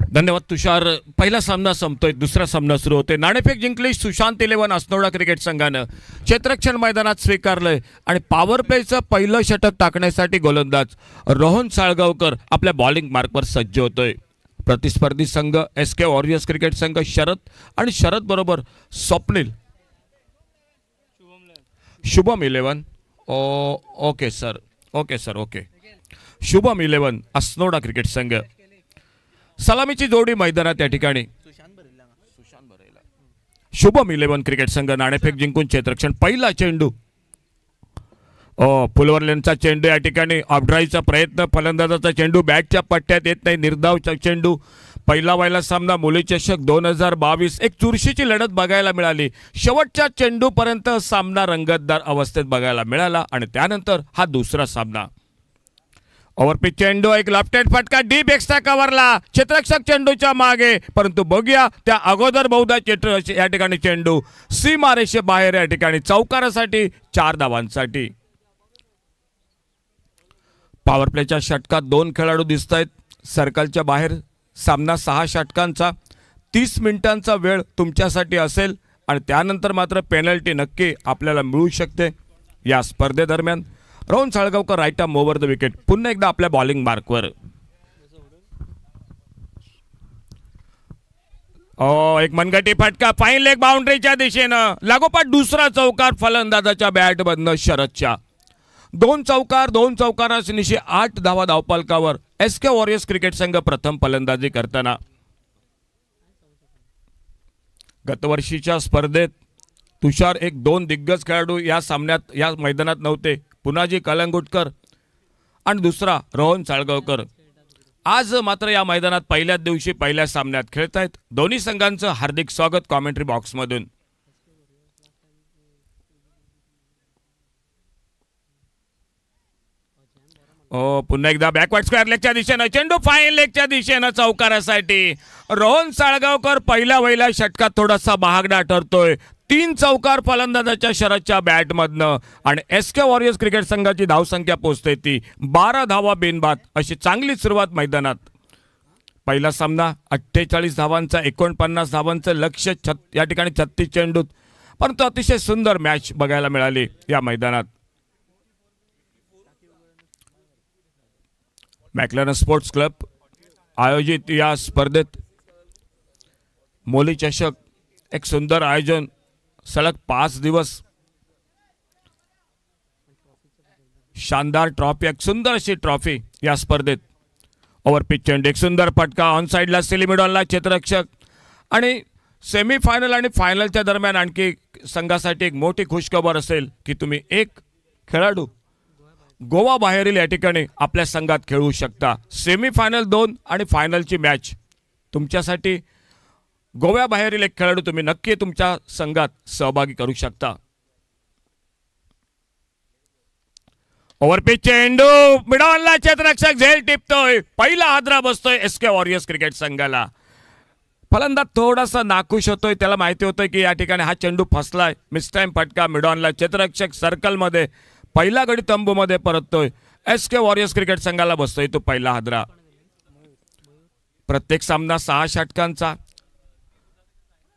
धन्यवाद तुषार. पहिला सामना संपतोय, दुसरा सामना सुरू होते. नाणेफेक जिंकली सुशांत 11 अस्नोडा क्रिकेट संघानं. क्षेत्ररक्षण मैदानात स्वीकारलंय आणि पॉवर प्लेचं पहिलं षटक टाकण्यासाठी गोलंदाज रोहन साळगावकर आपल्या बॉलिंग मार्कवर सज्ज होतोय. प्रतिस्पर्धी संघ SK वॉरियर्स क्रिकेट संघ शरद आणि शरद बरोबर Swapnil. Shubham 11. Okay sir, okay. Shubham 11 Assonora cricket संघ. सलामीची जोडी मैदानात या ठिकाणी. शुभम 11 क्रिकेट संघ नाणेफेक जिंकून क्षेत्ररक्षण. पहिला चेंडू फुलवरलेनचा चेंडू या ठिकाणी. ऑफड्राईव्हचा प्रयत्न, फलंदाजाचा चेंडू बॅटच्या पट्ट्यात येत नाही. निर्धाव चेंडू. पहिला वायला सामना मुली चषक 2022 एक चुरशीची लढत बघायला मिळाली. शेवटच्या चेंडूपर्यंत सामना रंगतदार अवस्थेत बघायला मिळाला आणि त्यानंतर हा दुसरा सामना. ओव्हरपिच चेंडू, एक लेफ्ट फटका डीप एक्स्ट्रा कव्हरला. क्षेत्ररक्षक चेंडूच्या मागे, परंतु बघूया त्या अगोदर बहुधा या ठिकाणी चेंडू सीमारेषे बाहेर या ठिकाणी चौकारासाठी 4 धावांसाठी. पॉवर प्लेच्या षटकात 2 खेळाडू दिसत आहेत. सर्कलच्या बाहेर सामना 6 षटकांचा. 30 मिनिटांचा वेळ तुमच्यासाठी असेल आणि त्यानंतर मात्र पेनल्टी नक्की आपल्याला मिळू शकते. या स्पर्धेदरम्यान Rohan Salgaonkar right arm over the wicket. पुन्हा एकदा आपल्या बॉलिंग मार्कवर. एक मनगटी फटका, फाईन लेग बाउंड्रीच्या दिशेनं. लागोपाठ दुसरा चौकार फलंदाजाच्या बॅट मधनं शरदच्या. 2 चौकारानिशी 8 धावा धावफलकावर. SK वॉरियर्स क्रिकेट संघ प्रथम फलंदाजी करताना. गतवर्षीच्या स्पर्धेत तुषार 2 दिग्गज खेळाडू या सामन्यात या मैदानात नव्हते. पुनाजी कलंगुटकर आणि दुसरा रोहन साळगावकर. आज मात्र या मैदानात पहिल्याच दिवशी पहिल्या सामन्यात खेळत आहेत. दोन्ही संघांचं हार्दिक स्वागत कॉमेंट्री बॉक्समधून. पुन्हा एकदा बॅकवर्ड स्क्वेअर लेगच्या दिशेनं चेंडू, फाईन लेगच्या दिशेनं चौकारासाठी. रोहन साळगावकर पहिल्या वहिल्या षटकात थोडासा महागडा ठरतोय. 3 चौकार फलंदाजाच्या शरदच्या बॅटमधनं आणि SK वॉरियर्स क्रिकेट संघाची धावसंख्या पोहोचते ती 12 धावा बिनबाद. अशी चांगली सुरुवात मैदानात. पहिला सामना 48 धावांचा, 49 धावांचं लक्ष्य या ठिकाणी 36 चेंडूत. परंतु अतिशय सुंदर मॅच बघायला मिळाली या मैदानात. मॅक्लॅरन स्पोर्ट्स क्लब आयोजित या स्पर्धेत मोली चषक एक सुंदर आयोजन. सलग 5 दिवस शानदार ट्रॉफी, एक सुंदर अशी ट्रॉफी या स्पर्धेत. ओव्हरपिच चेंडू, एक सुंदर फटका ऑन साइडला सेलिमिडॉनला क्षेत्ररक्षक. आणि सेमीफायनल आणि फायनलच्या दरम्यान आणखी संघासाठी एक मोठी खुशखबर असेल की तुम्ही एक खेळाडू गोवा बाहेरील या ठिकाणी आपल्या संघात खेळू शकता. सेमीफायनल 2 आणि फायनलची मॅच तुमच्यासाठी गोव्याबाहेरील एक खेळाडू तुम्ही नक्की तुमच्या संघात सहभागी करू शकता. ओव्हरपिच चेंडू, मिडॉनला क्षेत्ररक्षक झेल टिपतोय. पहिला हादरा बसतोय SK वॉरियर्स क्रिकेट संघाला. फलंदाज थोडासा नाखुश होतोय. त्याला माहिती होतंय की या ठिकाणी हा चेंडू फसलाय. मिस टाइम फटका. मिडॉनला क्षेत्ररक्षक सर्कलमध्ये पहिला गडी तंबूमध्ये परततोय. SK वॉरियर्स क्रिकेट संघाला बसतोय तो पहिला हादरा. प्रत्येक सामना 6 षटकांचा.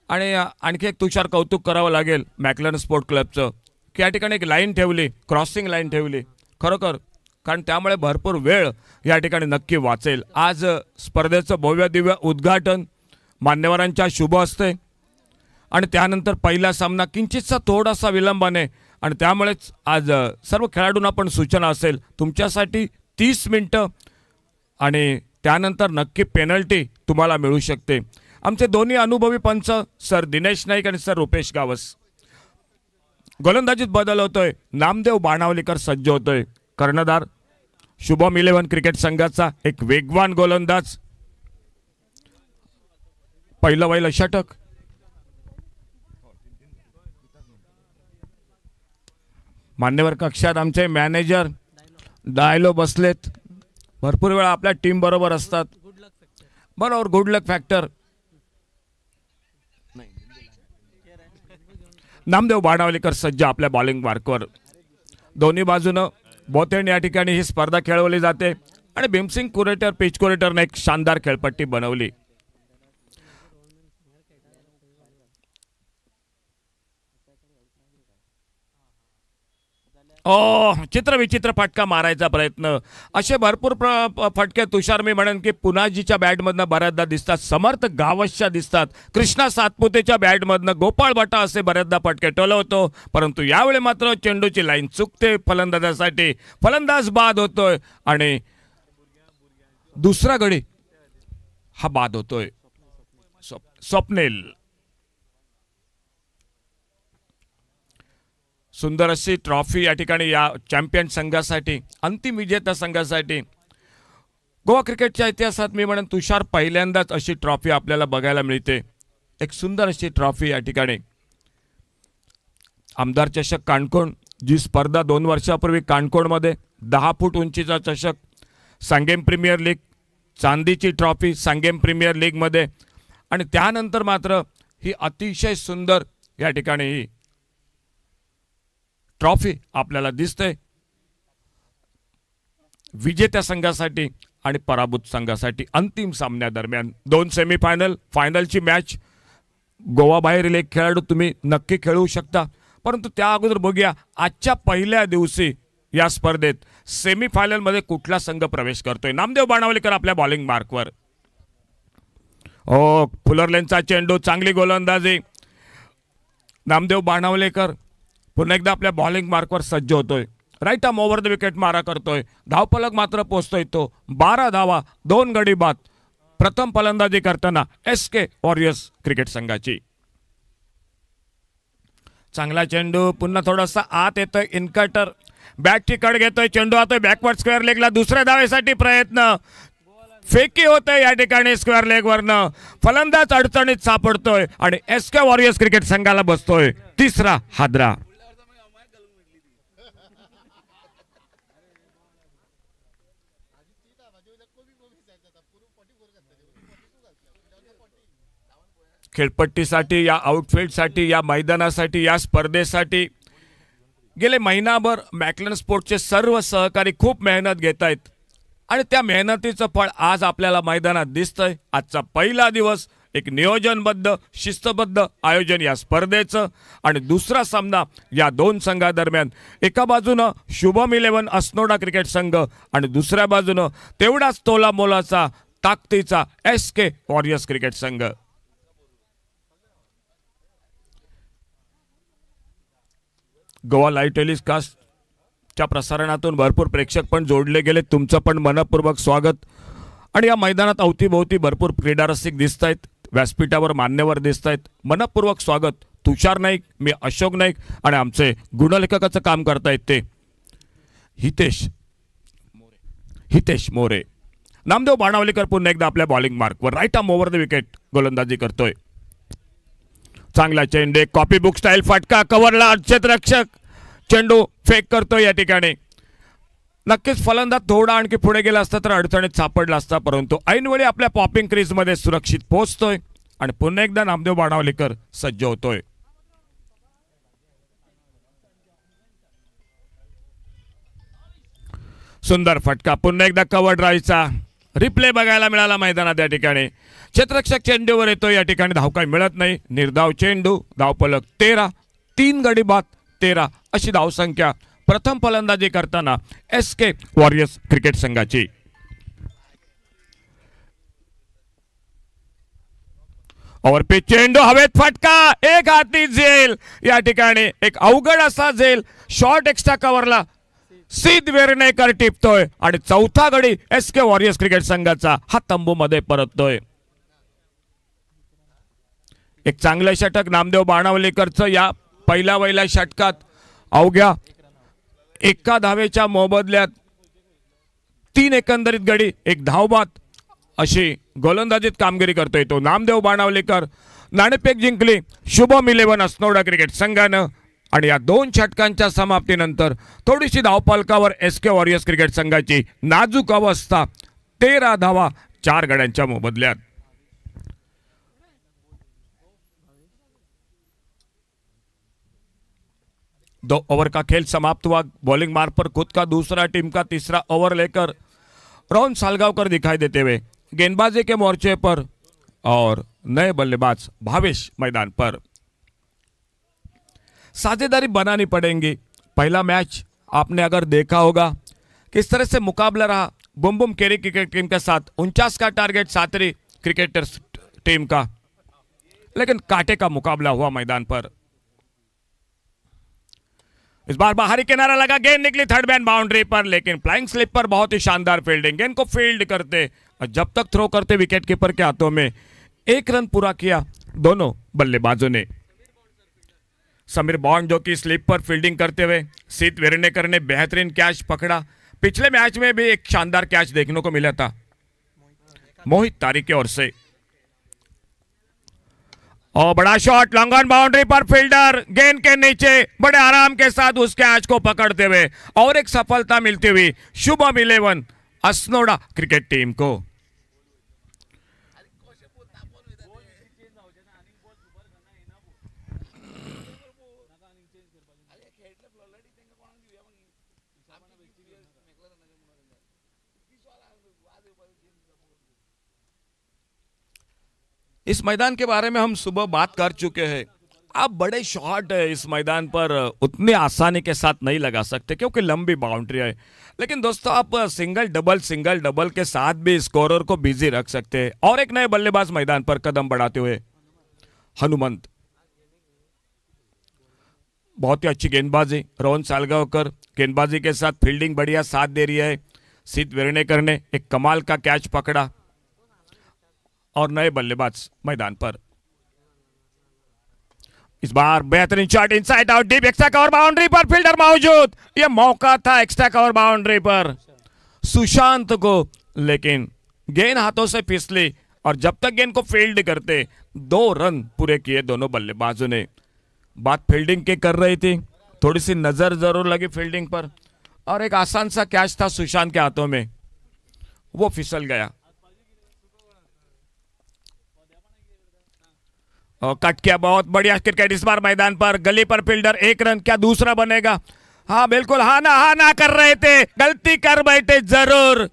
आणि आणखी एक तुषार कौतुक करावं लागेल मॅक्लॅरन स्पोर्ट क्लबचं की या ठिकाणी एक लाईन ठेवली, क्रॉसिंग लाईन ठेवली खरोखर. कारण त्यामुळे भरपूर वेळ या ठिकाणी नक्की वाचेल. आज स्पर्धेचं भव्य दिव्य उद्घाटन मान्यवरांच्या शुभ हस्ते आणि त्यानंतर पहिला सामना किंचितसा थोडासा विलंबाने. आणि त्यामुळेच आज सर्व खेळाडूंना पण सूचना असेल तुमच्यासाठी 30 मिनिटं आणि त्यानंतर नक्की पेनल्टी तुम्हाला मिळू शकते. आमचे दोन्ही अनुभवी पंच सर दिनेश नाईक आणि सर रुपेश गावस. गोलंदाजीत बदल होतोय. नामदेव बाणावलीकर सज्ज होतोय. कर्णधार शुभम 11 क्रिकेट संघाचा एक वेगवान गोलंदाज. पहिलं वहिलं षटक. मान्यवर कक्षात आमचे मॅनेजर डायलो बसलेत. भरपूर वेळा आपल्या टीम बरोबर असतात. बरोबर, गुड लक फॅक्टर. नामदेव बाणावलीकर सज्ज आपल्या बॉलिंग मार्कवर. दोन्ही बाजूनं बोथेंड या ठिकाणी ही स्पर्धा खेळवली जाते. आणि भीमसिंग कुरेटर पिच कुरेटरने एक शानदार खेळपट्टी बनवली. चित्रविचित्र फटका मारायचा प्रयत्न. असे भरपूर फटके तुषार मी म्हणेन की पुनाजीच्या बॅटमधनं बऱ्याचदा दिसतात, समर्थ गावसच्या दिसतात, कृष्णा सातपुतेच्या बॅटमधनं गोपाळ भट्टा असे बऱ्याचदा फटके टोलवतो. परंतु यावेळी मात्र चेंडूची लाईन चुकते फलंदाजासाठी, फलंदाज बाद होतोय आणि दुसरा गडी हा बाद होतोय. स्वप्नील सुंदर अशी ट्रॉफी या ठिकाणी या चॅम्पियन संघासाठी, अंतिम विजेत्या संघासाठी. गोवा क्रिकेटच्या इतिहासात मी म्हणेन तुषार पहिल्यांदाच अशी ट्रॉफी आपल्याला बघायला मिळते. एक सुंदर अशी ट्रॉफी या ठिकाणी. आमदार चषक काणकोण, जी स्पर्धा 2 वर्षापूर्वी काणकोणमध्ये 10 फूट उंचीचा चषक, सांगेम प्रीमियर लीग, चांदीची ट्रॉफी सांगेम प्रीमियर लीगमध्ये, आणि त्यानंतर मात्र ही अतिशय सुंदर या ठिकाणी ही ट्रॉफी आपल्याला दिसते विजेत्या संघासाठी आणि पराभूत संघासाठी. अंतिम सामन्यादरम्यान 2 सेमीफायनल, फायनलची मॅच गोवा बाहेरील एक खेळाडू तुम्ही नक्की खेळू शकता. परंतु त्या अगोदर बघूया आजच्या पहिल्या दिवशी या स्पर्धेत सेमीफायनलमध्ये कुठला संघ प्रवेश करतोय. नामदेव बाणावलेकर आपल्या बॉलिंग मार्कवर. फुलरलेनचा चेंडू, चांगली गोलंदाजी. नामदेव बाणावलेकर पुन्हा एकदा आपल्या बॉलिंग मार्कवर सज्ज होतोय. Right arm over the wicket मारा करतोय. धावफलक मात्र पोहोचतोय तो 12 धावा, 2 गडी बाद. प्रथम फलंदाजी करताना SK वॉरियर्स क्रिकेट संघाची. चांगला चेंडू, पुन्हा थोडासा आत येतोय इनकटर, बॅटची कड घेतोय, चेंडू आतोय बॅकवर्ड स्क्वेअर लेगला. दुसऱ्या धावेसाठी प्रयत्न, फेकी होतोय या ठिकाणी स्क्वेअर लेग वरनं. फलंदाज अडचणीत सापडतोय आणि SK वॉरियर्स क्रिकेट संघाला बसतोय तिसरा हादरा. खेळपट्टीसाठी, या आउटफील्डसाठी, या मैदानासाठी, या स्पर्धेसाठी गेले महिनाभर मॅकलन स्पोर्ट्सचे सर्व सहकारी खूप मेहनत घेत आहेत आणि त्या मेहनतीचं फळ आज आपल्याला मैदानात दिसतंय. आजचा पहिला दिवस एक नियोजनबद्ध, शिस्तबद्ध आयोजन या स्पर्धेचं आणि दुसरा सामना या 2 संघादरम्यान. एका बाजूनं शुभम 11 अस्नोडा क्रिकेट संघ आणि दुसऱ्या बाजूनं तेवढाच तोला मोलाचा ताकदीचा SK वॉरियर्स क्रिकेट संघ. गोवा लाईव्ह टेलिकास्टच्या प्रसारणातून भरपूर प्रेक्षक पण जोडले गेले. तुमचं पण मनपूर्वक स्वागत. आणि या मैदानात अवतीभोवती भरपूर क्रीडारसिक दिसत आहेत, व्यासपीठावर मान्यवर दिसत आहेत. मनपूर्वक स्वागत. तुषार नाईक, मी अशोक नाईक आणि आमचे गुणलेखकाचं काम करतायत ते हितेश मोरे. नामदेव बाणावलेकर पुन्हा एकदा आपल्या बॉलिंग मार्कवर. Right arm over the wicket गोलंदाजी करतोय. चांगला चेंडू, कॉपी बुक स्टाईल फटका, कव्हरला क्षेत्ररक्षक, चेंडू फेक करतोय या ठिकाणी. नक्कीच फलंदाज थोडा आणखी पुढे गेला असता तर अडचणीत सापडला असता, परंतु ऐनवेळी आपल्या पॉपिंग क्रीजमध्ये सुरक्षित पोहोचतोय आणि पुन्हा एकदा नामदेव बाणावलेकर सज्ज होतोय. सुंदर फटका, पुन्हा एकदा कव्हर ड्राईव्हचा रिप्ले बघायला मिळाला मैदानात. या ठिकाणी क्षेत्ररक्षक चेंडूवर येतो, या ठिकाणी धाव काही मिळत नाही. निर्धाव चेंडू, धावफलक 13, 3 गडी बाद 13 अशी धावसंख्या प्रथम फलंदाजी करताना SK वॉरियर्स क्रिकेट संघाची. ओव्हरपिच चेंडू, हवेत फटका, एक हाती झेल. या ठिकाणी एक अवघड असा झेल, शॉर्ट एक्स्ट्रा कव्हरला सिद्ध वेर्णेकर टिपतोय आणि चौथा गडी SK वॉरियर्स क्रिकेट संघाचा हा तंबूमध्ये परततोय. एक चांगलं षटक नामदेव बाणावलेकरचं या पहिल्या षटकात. अवघ्या 1 धावेच्या मोबदल्यात 3 एकंदरीत गडी, 1 धावबाद अशी गोलंदाजीत कामगिरी करतोय तो नामदेव बाणावलेकर. नाणेफेक जिंकली शुभम 11 अस्नोडा क्रिकेट संघानं आणि या 2 षटकांच्या समाप्तीनंतर थोडीशी धावफलकावर SK वॉरियर्स क्रिकेट संघाची नाजूक अवस्था. 13 धावा 4 गड्यांच्या मोबदल्यात. दो ओवर का खेल समाप्त हुआ. बॉलिंग मार्ग पर खुद का दूसरा, टीम का तीसरा ओवर लेकर रोहन सालगावकर दिखाई देते हुए गेंदबाजी के मोर्चे पर और नए बल्लेबाज भावेश मैदान पर। साझेदारी बनानी पड़ेगी। पहला मैच आपने अगर देखा होगा किस तरह से मुकाबला रहा बुम बुम केरी क्रिकेट टीम के साथ, 49 का टारगेट सातरी क्रिकेटर्स टीम का, लेकिन कांटे का मुकाबला हुआ मैदान पर। इस बार बाहरी किनारा लगा, गेंद निकली थर्ड मैन बाउंड्री पर, लेकिन फ्लाइंग स्लिप पर बहुत ही शानदार फील्डिंग। गेंद को फील्ड करते और जब तक थ्रो करते विकेट कीपर के हाथों में। 1 रन पूरा किया दोनों बल्लेबाजों ने। समीर बॉन्ड जो कि स्लिप पर फील्डिंग करते हुए, सीत वेरनेकर ने बेहतरीन कैच पकड़ा। पिछले मैच में भी एक शानदार कैच देखने को मिला था मोहित तारिक की ओर से। और बड़ा शॉट लॉन्ग ऑन बाउंड्री पर, फील्डर गेंद के नीचे बड़े आराम के साथ उस कैच को पकड़ते हुए और एक सफलता मिलती हुई शुभम 11 असनोडा क्रिकेट टीम को। इस मैदान के बारे में हम सुबह बात कर चुके हैं। आप बड़े शॉट है इस मैदान पर उतनी आसानी के साथ नहीं लगा सकते क्योंकि लंबी बाउंड्री है, लेकिन दोस्तों आप सिंगल डबल के साथ भी स्कोरर को बिजी रख सकते हैं। और एक नए बल्लेबाज मैदान पर कदम बढ़ाते हुए हनुमंत। बहुत ही अच्छी गेंदबाजी रोहन सालगावकर, गेंदबाजी के साथ फील्डिंग बढ़िया साथ दे रही है। सीत वेरनेकर ने एक कमाल का कैच पकड़ा और नए बल्लेबाज मैदान पर। इस बार बेहतरीन shot inside out deep, extra cover boundary पर, फील्डर मौजूद। यह मौका था एक्स्ट्रा कवर बाउंड्री पर सुशांत को, लेकिन गेंद हाथों से फिसली और जब तक गेंद को फील्ड करते 2 रन पूरे किए दोनों बल्लेबाजों ने। बात फील्डिंग की कर रही थी, थोड़ी सी नजर जरूर लगी फील्डिंग पर और एक आसान सा कैच था सुशांत के हाथों में, वो फिसल गया। और कट किया, बहुत बढ़िया क्रिकेट इस बार मैदान पर। गली पर फील्डर 1 रन, क्या दूसरा बनेगा? हाँ बिल्कुल, हाँ ना कर रहे थे, गलती कर बैठे जरूर।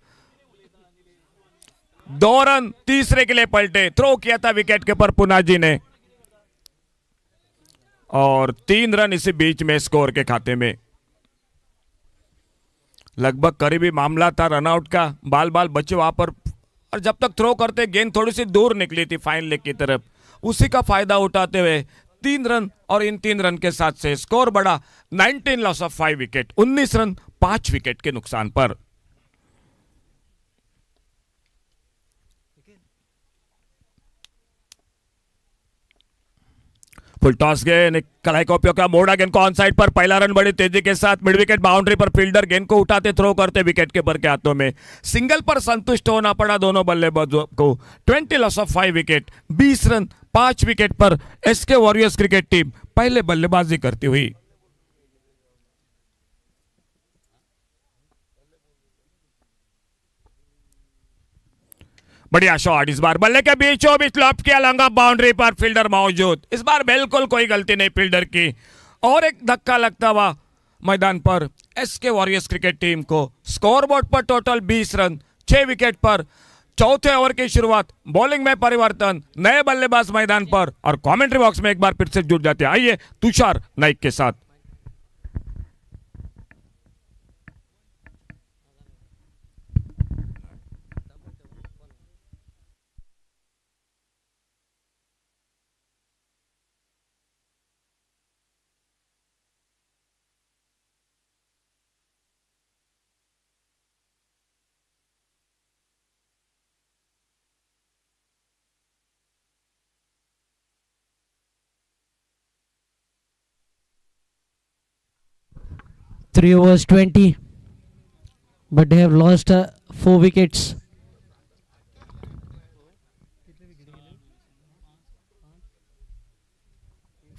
2 रन तीसरे के लिए पलटे, थ्रो किया था विकेट कीपर पुनाजी ने और 3 रन इसी बीच में स्कोर के खाते में। लगभग करीबी मामला था रनआउट का, बाल बचे वहां पर और जब तक थ्रो करते गेंद थोड़ी सी दूर निकली थी फाइन लेग की तरफ, उसी का फायदा उठाते हुए 3 रन और इन 3 रन के साथ से स्कोर बढ़ा 19 loss of 5 wicket, 19 run 5 wicket के नुकसान पर। फुल टॉस गेंद, कलाई का उपयोग किया, मोड़ा गेंद को ऑन साइड पर, पहला रन बड़ी तेजी के साथ मिड विकेट बाउंड्री पर, फील्डर गेंद को उठाते थ्रो करते विकेट कीपर के हाथों में। सिंगल पर संतुष्ट होना पड़ा दोनों बल्लेबाजों को। 20 loss of 5 wicket, 20 run 5 wicket पर एसके वॉरियर्स क्रिकेट टीम पहले बल्लेबाजी करती हुई। बढ़िया शॉट इस बार बल्ले के बीचों बीच लॉफ्ट किया, लॉन्ग ऑफ बाउंड्री पर, फील्डर मौजूद। इस बार बिल्कुल कोई गलती नहीं फील्डर की और एक धक्का लगता हुआ मैदान पर एसके वॉरियर्स क्रिकेट टीम को। स्कोरबोर्ड पर टोटल 20 रन 6 विकेट पर। चौथे ओवर की शुरुआत, बॉलिंग में परिवर्तन, नए बल्लेबाज मैदान पर और कमेंट्री बॉक्स में एक बार फिर से जुड़ जाते हैं। आइए तुषार नाइक के साथ। Three overs 20, but they have lost 4 wickets.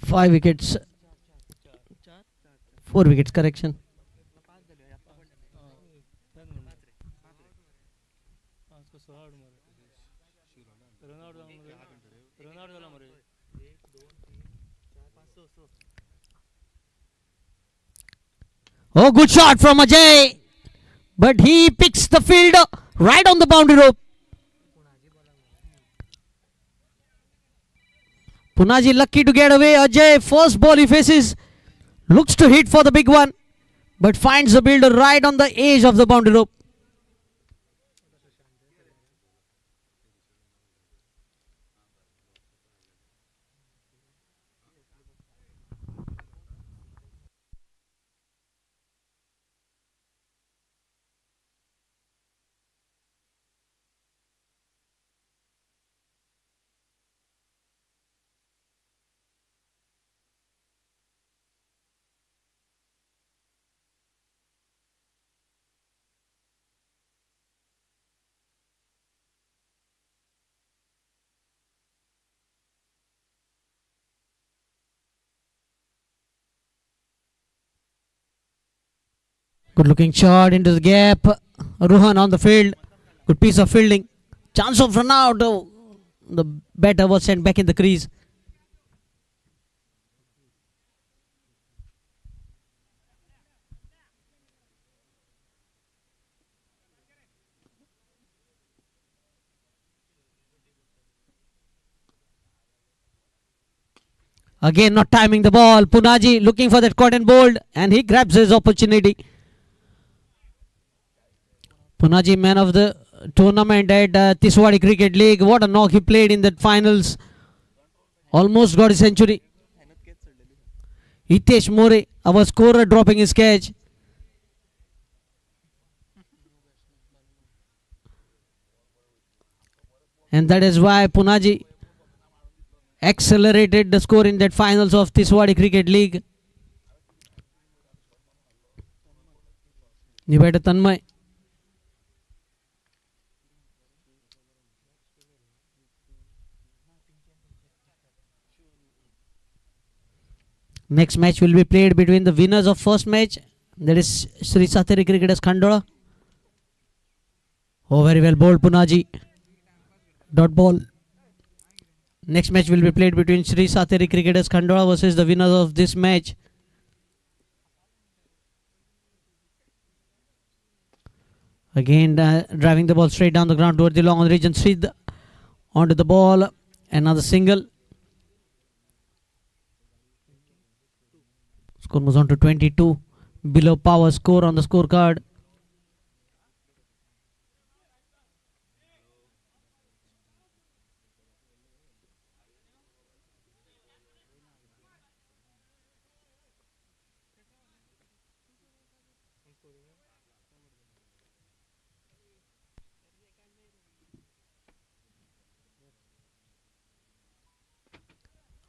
Five wickets, 4 wickets. Correction. Oh, good shot from Ajay, but he picks the field right on the boundary rope. Punaji lucky to get away. Ajay, first ball he faces, looks to hit for the big one, but finds the builder right on the edge of the boundary rope. Good looking shot into the gap. Rohan on the field. Good piece of fielding. Chance of run out. Oh, the batter was sent back in the crease. Again not timing the ball. Punaji looking for that cotton bolt and he grabs his opportunity. Punaji, man of the tournament at Tiswadi Cricket League. What a knock he played in that finals. Almost got a century. Hitesh More, our scorer, dropping his catch. And that is why Punaji accelerated the score in that finals of Tiswadi Cricket League. New batter Tanmay. Next match will be played between the winners of first match, that is Sri Sateri Cricketers Khandola. Oh, very well bowled Punaji. Dot ball. Next match will be played between Sri Sateri Cricketers Khandola versus the winners of this match. Again driving the ball straight down the ground toward the long on region. Sid onto the ball. Another single. Score moves on to 22. Below power score on the scorecard.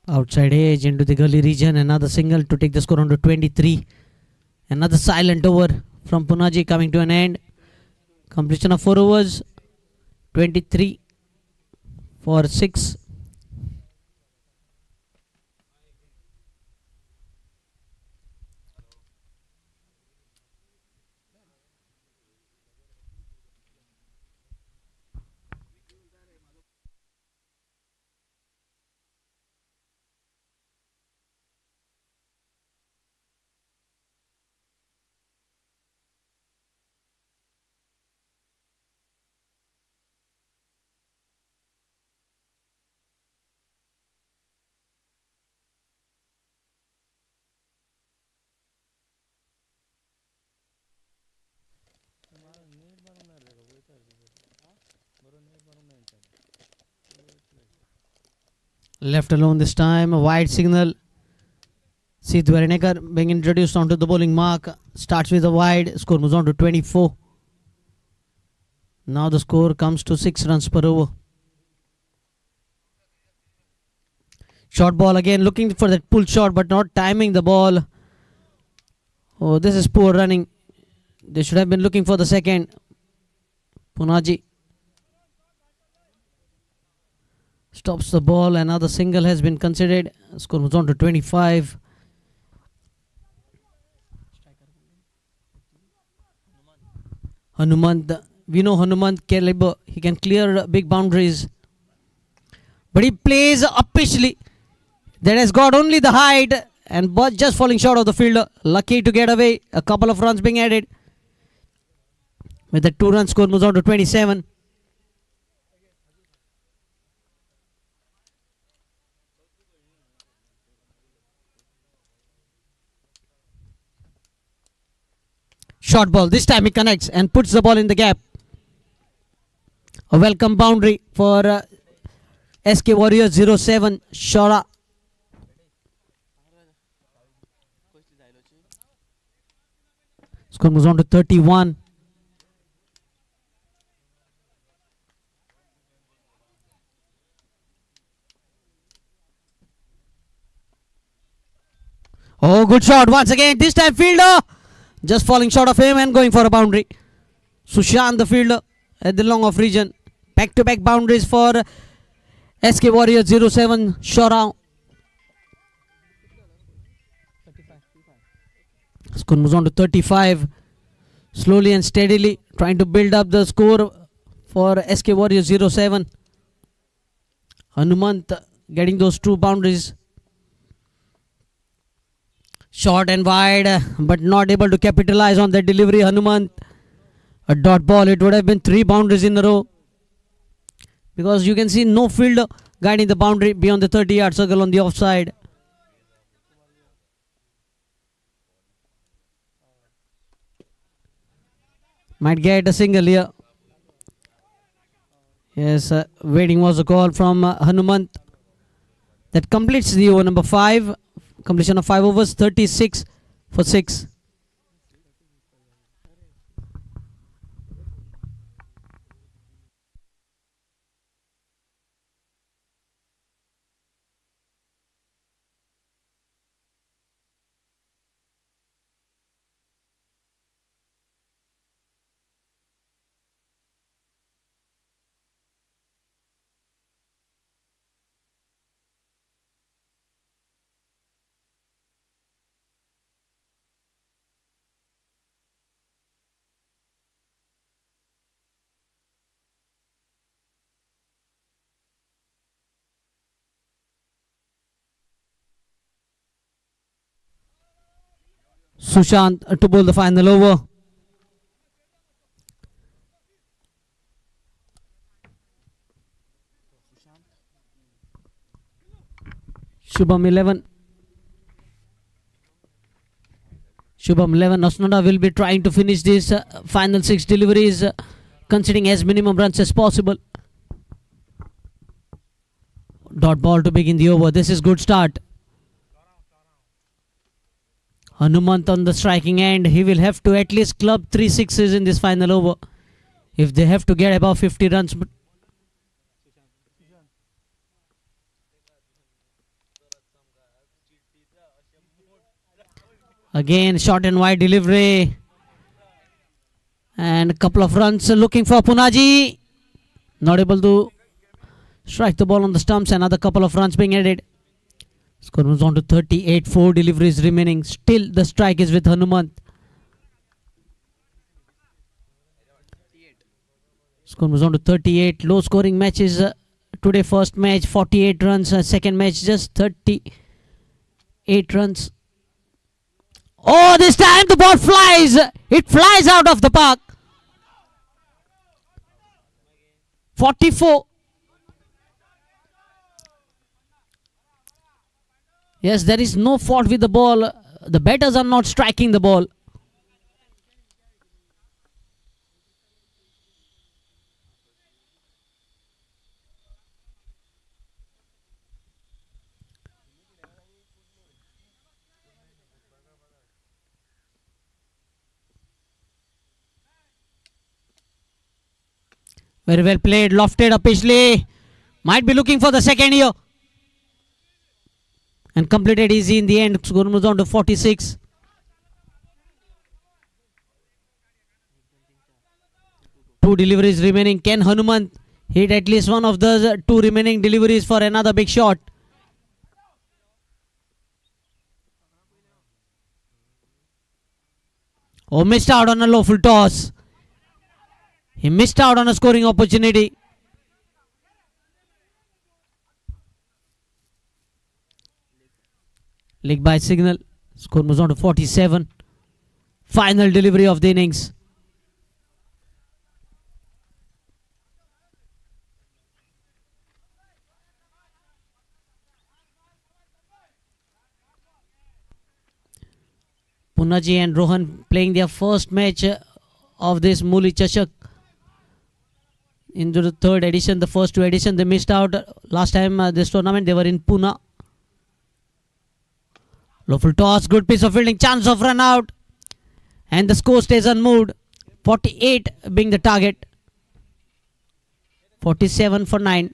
Outside edge into the gully region. Another single to take the score on to 23. Another silent over from Punaji coming to an end. Completion of 4 overs. 23 for 6. Left alone this time. A wide signal. Sid Varenekar being introduced onto the bowling mark. Starts with a wide. Score moves on to 24. Now the score comes to 6 runs per over. Short ball again. Looking for that pull shot but not timing the ball. Oh, this is poor running. They should have been looking for the second. Punaji stops the ball. Another single has been considered. Score moves on to 25. Hanumant. We know Hanumant caliber. He can clear big boundaries. But he plays uppishly. That has got only the height and but just falling short of the fielder. Lucky to get away. A couple of runs being added. With the 2-run score moves on to 27. Short ball. This time he connects and puts the ball in the gap. A welcome boundary for SK Warriors 07 Shora. Score moves on to 31. Oh, good shot once again. This time fielder just falling short of him and going for a boundary. Sushant the fielder at the long off region. Back-to-back boundaries for SK Warriors 07 Shora. Score moves on to 35. Slowly and steadily trying to build up the score for SK Warriors 07. Hanumant getting those 2 boundaries. Short and wide, but not able to capitalize on that delivery. Hanumant, a dot ball. It would have been 3 boundaries in a row, because you can see no fielder guiding the boundary beyond the 30-yard circle on the offside. Might get a single here. Yes, waiting was a call from Hanumant. That completes the over number 5. Completion of 5 overs, 36 for 6. Sushant to bowl the final over. Shubham 11. Shubham 11. Asnada will be trying to finish this final 6 deliveries, conceding as minimum runs as possible. Dot ball to begin the over. This is good start. Hanumant on the striking end. He will have to at least club 3 sixes in this final over if they have to get above 50 runs. Again, short and wide delivery. And a couple of runs looking for Punaji. Not able to strike the ball on the stumps. Another couple of runs being added. Score moves on to 38. 4 deliveries remaining. Still the strike is with Hanumant. Score moves on to 38. Low scoring matches today. First match 48 runs. Second match just 38 runs. Oh, this time the ball flies. It flies out of the park. 44. Yes, there is no fault with the ball. The batters are not striking the ball. Very well played. Lofted up Pishley. Might be looking for the second here. And completed easy in the end. Score moves on to 46. Two deliveries remaining. Can Hanumant hit at least one of the 2 remaining deliveries for another big shot? Oh, missed out on a low full toss. He missed out on a scoring opportunity. Leg by signal. Score moves on to 47. Final delivery of the innings. Punaji and Rohan playing their first match of this Muli Chashak. Into the third edition, the first two editions they missed out last time this tournament. They were in Pune. Low full toss, good piece of fielding, chance of run out, and the score stays unmoved. 48 being the target. 47 for 9.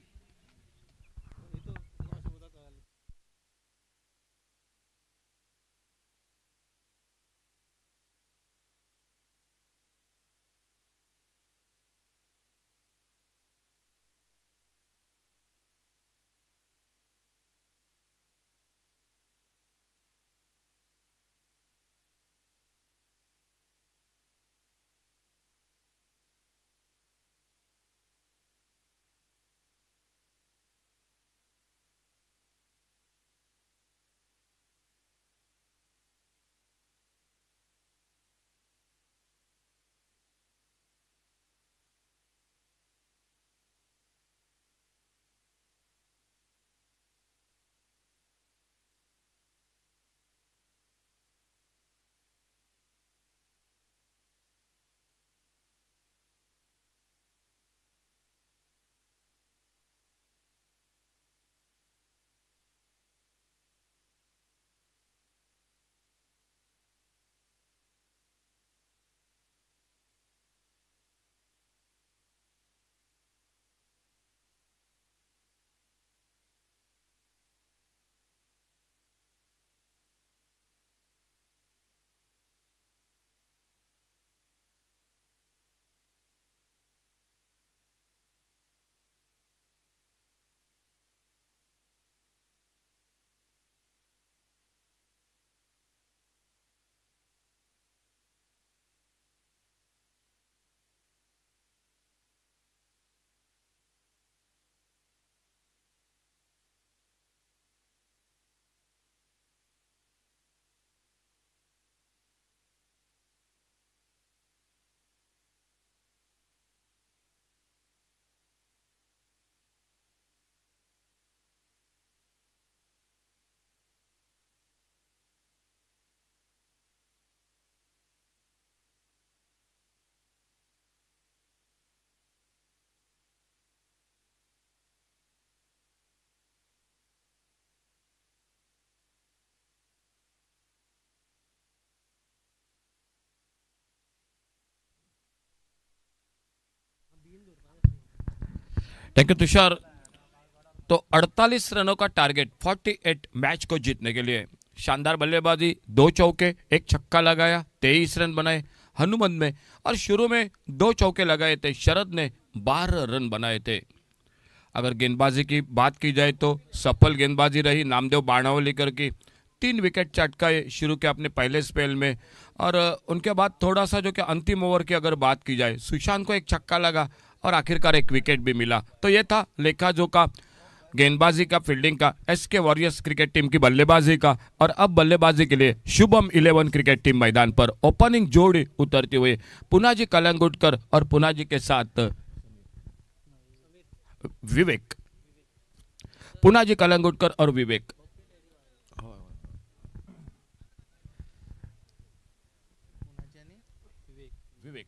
Thank you Tushar. तो 48 रनों का target 48 match को जीतने के लिए। शानदार बल्लेबाजी, 2 चौके 1 छक्का लगाया, 23 रन बनाए हनुमंत में, और शुरू में 2 चौके लगाए थे शरद ने, 12 रन बनाए थे। अगर गेंदबाजी की बात की जाए तो सफल गेंदबाजी रही नामदेव बाणावलीकर की। 3 विकेट चटकाए शुरू के अपने पहले स्पेल में, और उनके बाद थोड़ा सा जो कि अंतिम ओवर की अगर बात की जाए, सुशांत को 1 छक्का लगा और आखिरकार 1 विकेट भी मिला। तो ये था लेखा जोखा गेंदबाजी का, फील्डिंग का, एसके वॉरियर्स क्रिकेट टीम की बल्लेबाजी का। और अब बल्लेबाजी के लिए शुभम 11 क्रिकेट टीम मैदान पर ओपनिंग जोड़ी उतरते हुए पुनाजी कलंगुटकर और पुनाजी के साथ विवेक। पुनाजी कलंगुटकर और विवेक। विवेक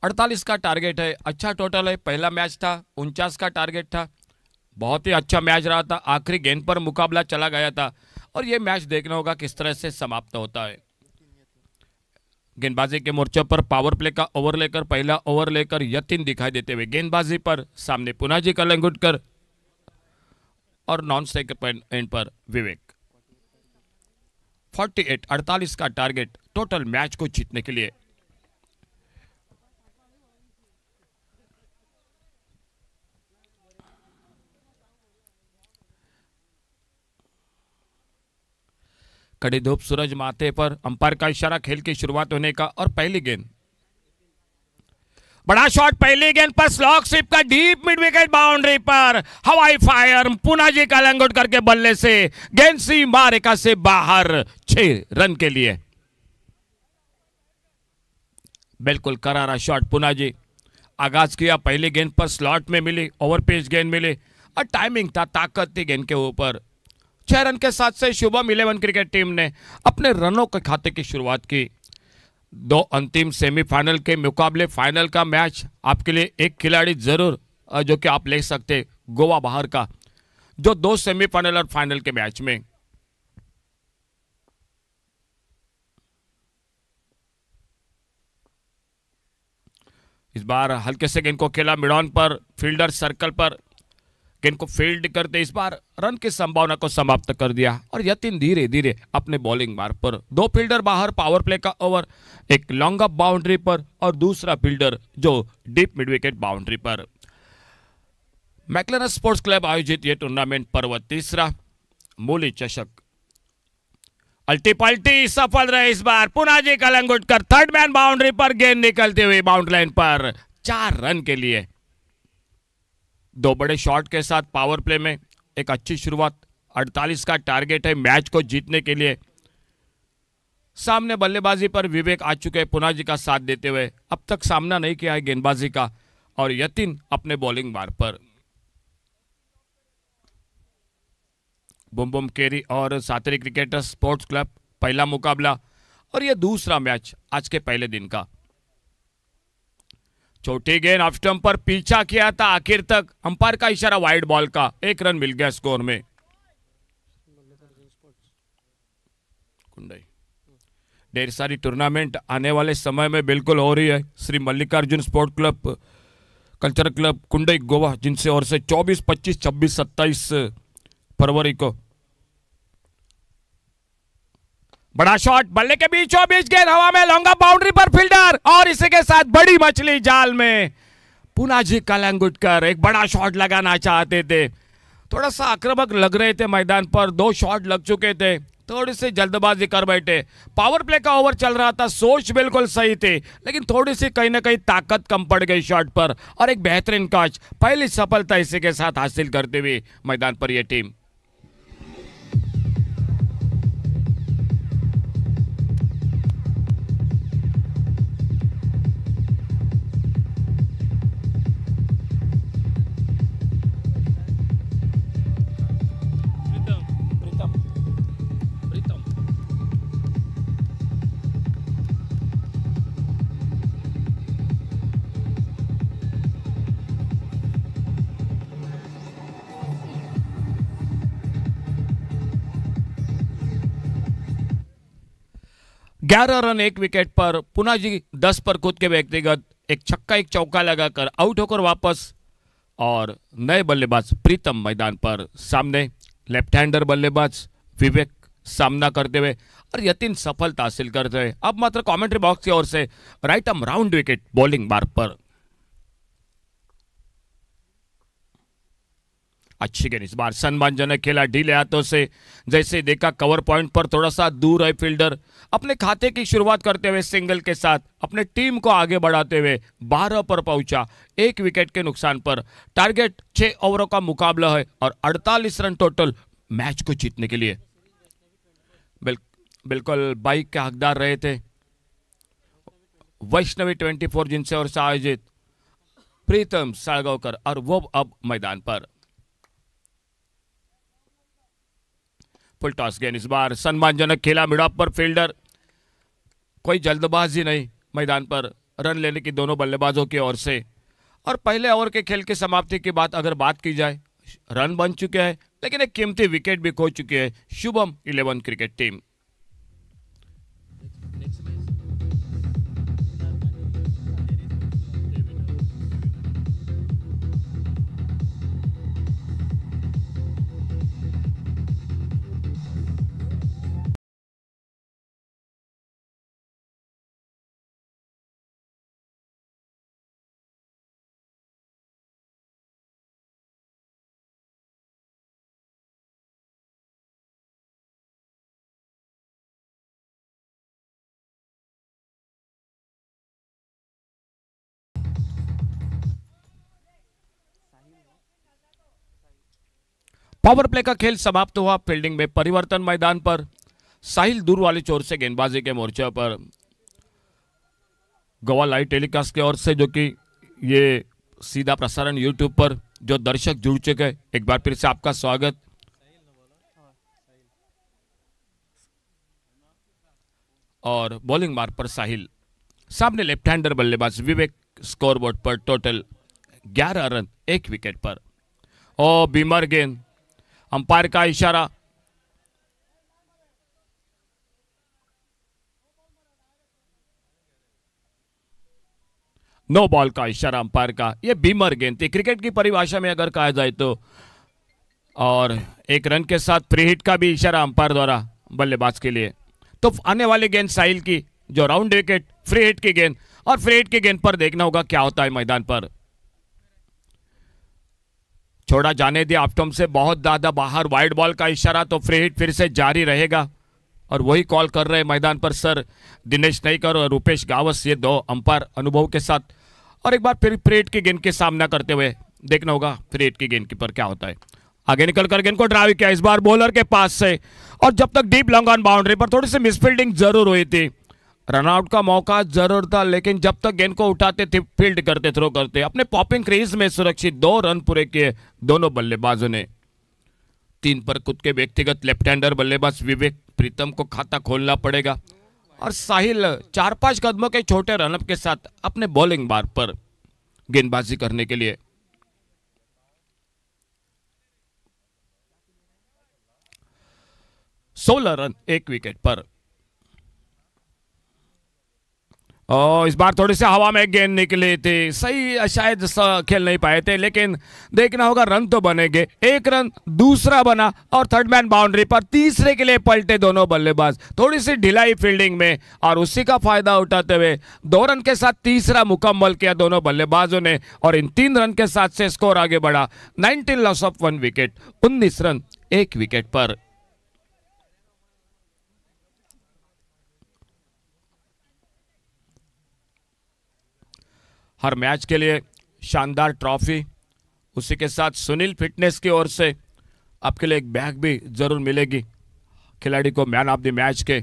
48 का टारगेट है, अच्छा टोटल है। पहला मैच था 49 का टारगेट था, बहुत ही अच्छा मैच रहा था। आखिरी गेंद पर मुकाबला चला गया था, और ये मैच देखना होगा किस तरह से समाप्त होता है। गेंदबाजी के मोर्चे पर पावर प्ले का ओवर लेकर, पहला ओवर लेकर यतीन दिखाई देते हुए गेंदबाजी पर सामने पुनाजी कलंगुटकर और नॉन स्ट्राइकर एंड पर विवेक। 48 का टारगेट टोटल मैच को जीतने के लिए। कड़ी धूप, सूरज माथे पर, अंपायर का इशारा, खेल की शुरुआत होने का, और पहली गेंद, बड़ा शॉट, पहली गेंद पर स्लॉग स्वीप का डीप मिड विकेट बाउंड्री पर हवाई फायर पुनाजी कलंगुटकर के बल्ले से गेंद सीमा रेखा से बाहर 6 रन के लिए। बिल्कुल करारा शॉट पुनाजी आगाज किया, पहली गेंद पर स्लॉट में मिली, ओवर पेस गेंद मिली, और टाइमिंग था, ताकत थी गेंद के ऊपर। 6 रन के साथ से शुभम 11 क्रिकेट टीम ने अपने रनों के खाते की शुरुआत की। 2 अंतिम सेमीफाइनल के मुकाबले फाइनल का मैच आपके लिए एक खिलाड़ी जरूर जो कि आप ले सकते, गोवा बाहर का, जो 2 सेमीफाइनल और फाइनल के मैच में इस बार हल्के से गेंद को खेला मिड ऑन पर, फील्डर सर्कल पर गेंद को फील्ड करते इस बार रन की संभावना को समाप्त कर दिया। और यतीन धीरे धीरे अपने बॉलिंग मार्ग पर, 2 फील्डर बाहर पावर प्ले का ओवर, एक लॉन्ग अप बाउंड्री पर और दूसरा फील्डर जो डीप मिड विकेट बाउंड्री पर। मैक्लेरन स्पोर्ट्स क्लब आयोजित यह टूर्नामेंट पर्व 3 मूली चषक अल्टी पल्टी सफल रहे इस बार। Punaji Calangutkar third man boundary पर गेंद निकलते हुए बाउंड्री लाइन पर 4 रन के लिए। 2 बड़े शॉट के साथ पावर प्ले में एक अच्छी शुरुआत। 48 का टारगेट है मैच को जीतने के लिए। सामने बल्लेबाजी पर विवेक आ चुके पुनाजी का साथ देते हुए, अब तक सामना नहीं किया है गेंदबाजी का। और यतीन अपने बॉलिंग मार्ग पर। बुम बुम केरी और सातरी क्रिकेटर्स स्पोर्ट्स क्लब पहला मुकाबला और यह दूसरा मैच आज के पहले दिन का। छोटी गेंद ऑफ स्टंप पर पीछा किया था आखिर तक, अंपायर का इशारा वाइड बॉल का, 1 रन मिल गया स्कोर में। कुंडई ढेर सारी टूर्नामेंट आने वाले समय में बिल्कुल हो रही है। Shri Mallikarjun sport club cultural club Kundai Goa, जिनसे और से 24, 25, 26, 27 फरवरी को। बड़ा शॉट, बल्ले के बीचों बीच गेंद हवा में, लॉन्ग बाउंड्री पर फील्डर और इसी के साथ बड़ी मछली जाल में। पुनाजी कलंगुटकर एक बड़ा शॉट लगाना चाहते थे, थोड़ा सा आक्रामक लग रहे थे मैदान पर, 2 शॉट लग चुके थे, थोड़ी सी जल्दबाजी कर बैठे। पावर प्ले का ओवर चल रहा था, सोच बिल्कुल सही थी, लेकिन थोड़ी सी कहीं ना कहीं ताकत कम पड़ गई शॉट पर। और एक बेहतरीन कैच, पहली सफलता इसी के साथ हासिल करते हुए मैदान पर यह टीम। ग्यारह रन 1 विकेट पर पुनाजी 10 पर खुद के व्यक्तिगत एक छक्का एक चौका लगाकर आउट होकर वापस। और नए बल्लेबाज प्रीतम मैदान पर, सामने लेफ्ट हैंडर बल्लेबाज विवेक सामना करते हुए और यतीन सफलता हासिल करते हुए। अब मात्र कमेंट्री बॉक्स की ओर से right arm round wicket bowling मार्ग पर। अच्छी गेंद इस बार सम्मानजनक खेला ढीले हाथों से, जैसे देखा कवर पॉइंट पर थोड़ा सा दूर है फील्डर। अपने खाते की शुरुआत करते हुए सिंगल के साथ अपने टीम को आगे बढ़ाते हुए 12 पर पहुंचा, 1 विकेट के नुकसान पर। टारगेट 6 ओवरों का मुकाबला है और 48 रन टोटल मैच को जीतने के लिए। बिल्कुल बाइक के हकदार रहे थे वैष्णवी 24, जिनसे और से आयोजित प्रीतम साळगावकर, और वो अब मैदान पर। फुल टॉस गेंद इस बार सम्मानजनक खेला मिड ऑफ पर फील्डर, कोई जल्दबाजी नहीं मैदान पर रन लेने की दोनों बल्लेबाजों की ओर से। और पहले ओवर के खेल की समाप्ति की बात की जाए, रन बन चुके हैं लेकिन एक कीमती विकेट भी खो चुकी है Shubham 11 cricket team. Power play का खेल समाप्त हुआ। फील्डिंग में परिवर्तन मैदान पर, साहिल दूर वाली चोर से गेंदबाजी के मोर्चे पर। गोवा लाइव टेलीकास्ट की ओर से, जो कि ये सीधा प्रसारण यूट्यूब पर जो दर्शक जुड़ चुके हैं, एक बार फिर से आपका स्वागत। और बॉलिंग मार्ग पर साहिल, सामने लेफ्ट हैंडर बल्लेबाज विवेक, स्कोरबोर्ड पर टोटल 11 रन 1 विकेट पर। और बीमर गेंद, अंपायर का इशारा, नो बॉल का इशारा अंपायर का। यह बीमर गेंद थी क्रिकेट की परिभाषा में अगर कहा जाए तो। और 1 रन के साथ फ्री हिट का भी इशारा अंपायर द्वारा बल्लेबाज के लिए। तो आने वाली गेंद साहिल की जो राउंड विकेट, फ्री हिट की गेंद, और फ्री हिट की गेंद पर देखना होगा क्या होता है मैदान पर। छोड़ा जाने दिया ऑफ स्टंप से बहुत ज्यादा बाहर, वाइड बॉल का इशारा, तो फ्री हिट फिर से जारी रहेगा। और वही कॉल कर रहे हैं मैदान पर सर दिनेश नईकर और रूपेश गावस, ये 2 अंपायर अनुभव के साथ। और एक बार फिर फ्री हिट की गेंद के सामना करते हुए देखना होगा फ्री हिट की गेंद की पर क्या होता है। आगे निकलकर गेंद को ड्राइव किया, इस बार बॉलर के पास से, और जब तक डीप लॉन्ग ऑन बाउंड्री पर थोड़ी सी मिसफील्डिंग जरूर हुई थी, रनआउट का मौका जरूर था, लेकिन जब तक गेंद को उठाते थे, फील्ड करते, थ्रो करते, अपने पॉपिंग क्रीज में सुरक्षित 2 रन पूरे किए दोनों बल्लेबाजों ने। 3 पर खुद के व्यक्तिगत लेफ्ट हैंडर बल्लेबाज विवेक प्रीतम को खाता खोलना पड़ेगा। और साहिल 4-5 कदमों के छोटे रनअप के साथ अपने बॉलिंग मार्ग पर गेंदबाजी करने के लिए। सोलह रन 1 विकेट पर। और इस बार थोड़ी सी हवा में गेंद निकली थी, सही शायद खेल नहीं पाए थे, लेकिन देखना होगा रन तो बनेंगे। 1 रन दूसरा बना और थर्ड मैन बाउंड्री पर तीसरे के लिए पलटे दोनों बल्लेबाज, थोड़ी सी ढिलाई फील्डिंग में, और उसी का फायदा उठाते हुए 2 रन के साथ तीसरा मुकम्मल किया दोनों बल्लेबाजों ने। और इन 3 रन के साथ से स्कोर आगे बढ़ा 19 loss of 1 wicket, 19 run 1 wicket पर। हर मैच के लिए शानदार ट्रॉफी, उसी के साथ सुनील फिटनेस की ओर से आपके लिए एक बैग भी जरूर मिलेगी खिलाड़ी को मैन ऑफ द मैच के।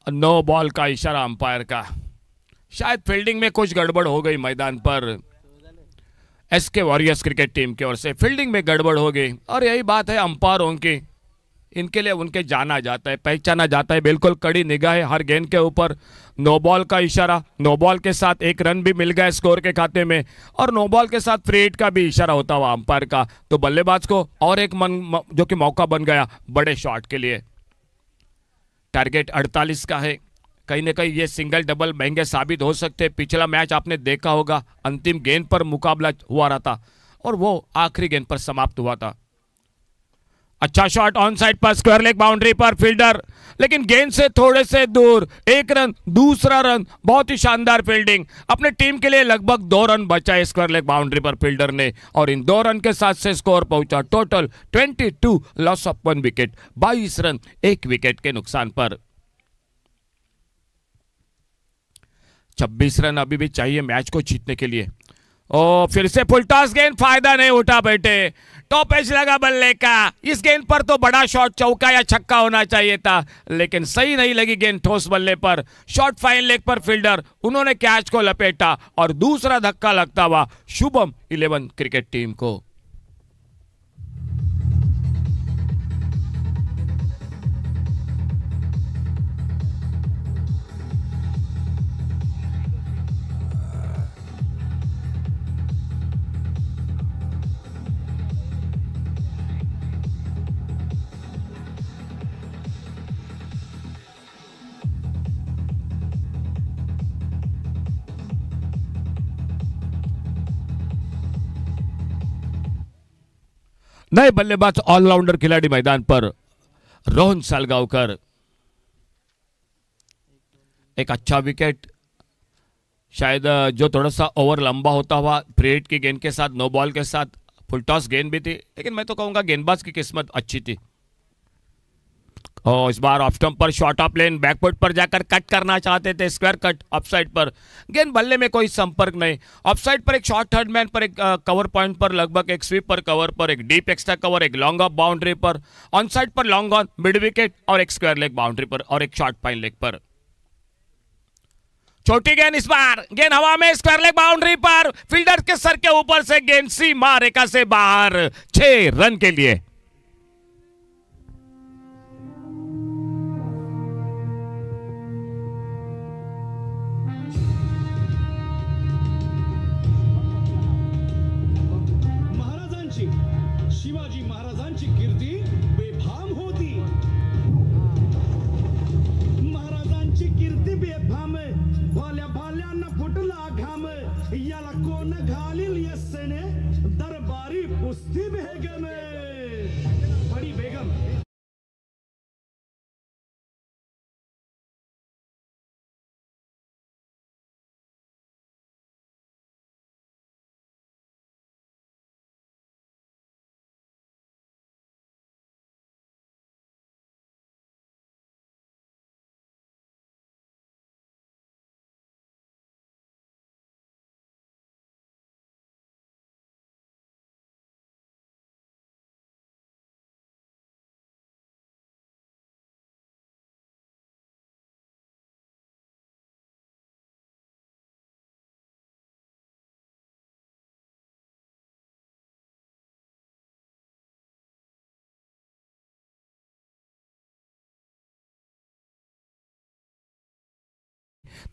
नो बॉल का इशारा अंपायर का, शायद फील्डिंग में कुछ गड़बड़ हो गई मैदान पर। एसके वॉरियर्स क्रिकेट टीम की ओर से फील्डिंग में गड़बड़ हो गई, और यही बात है अंपायरों की, इनके लिए उनके जाना जाता है, पहचाना जाता है, बिल्कुल कड़ी निगाह हर गेंद के ऊपर। नो बॉल का इशारा, नो बॉल के साथ 1 रन भी मिल गया स्कोर के खाते में, और नो बॉल के साथ फ्री हिट का भी इशारा होता हुआ अंपायर का। तो बल्लेबाज को और एक जो कि मौका बन गया बड़े शॉट के लिए। टारगेट 48 का है, कहीं ना कहीं ये सिंगल डबल महंगे साबित हो सकते। पिछला मैच आपने देखा होगा, अंतिम गेंद पर मुकाबला हुआ रहा था और वो आखिरी गेंद पर समाप्त हुआ था। अच्छा शॉट ऑन साइड पर, स्क्वायर लेग बाउंड्री पर फील्डर, लेकिन गेंद से थोड़े से दूर। 1 रन दूसरा रन, बहुत ही शानदार फील्डिंग। अपने टीम के लिए लगभग 2 रन बचाए स्क्वायर लेग बाउंड्री पर फील्डर ने, और इन 2 रन के साथ से स्कोर पहुंचा total 22 loss of 1 wicket, 22 run 1 wicket के नुकसान पर। 26 रन अभी भी चाहिए मैच को जीतने के लिए। ओ फिर से फुल टॉस गेंद, फायदा नहीं उठा बेटे, टॉप एज लगा बल्ले का। इस गेंद पर तो बड़ा शॉट, चौका या छक्का होना चाहिए था, लेकिन सही नहीं लगी गेंद ठोस बल्ले पर। शॉट फाइन लेग पर फील्डर, उन्होंने कैच को लपेटा और दूसरा धक्का लगता हुआ शुभम 11 क्रिकेट टीम को। नए बल्लेबाज ऑलराउंडर खिलाड़ी मैदान पर रोहन सालगांवकर। एक अच्छा विकेट, शायद जो थोड़ा सा ओवर लंबा होता हुआ फ्री हिट की गेंद के साथ, नो बॉल के साथ फुल टॉस गेंद भी थी, लेकिन मैं तो कहूंगा गेंदबाज की किस्मत अच्छी थी। और इस बार ऑफ स्टंप पर शॉर्ट ऑफ लेन बैकफुट पर जाकर कट करना चाहते थे, स्क्वायर कट ऑफसाइड पर, गेंद बल्ले में कोई संपर्क नहीं। ऑफसाइड पर एक शॉर्ट थर्ड मैन पर, एक कवर पॉइंट पर, लगभग एक स्वीप पर कवर पर, एक डीप एक्स्ट्रा कवर, एक लॉन्ग ऑफ बाउंड्री पर, ऑन साइड पर लॉन्ग ऑन मिड विकेट, और एक स्क्वायर लेग बाउंड्री पर, और एक शॉर्ट फाइन लेग पर। छोटी गेंद, इस बार गेंद हवा में, स्क्वायर लेग बाउंड्री पर, फील्डर के सर के ऊपर से गेंद सीमा रेखा से बाहर, 6 रन के लिए। खालील यस्सेने दरबारी कुस्ती बेगम बड़ी बेगम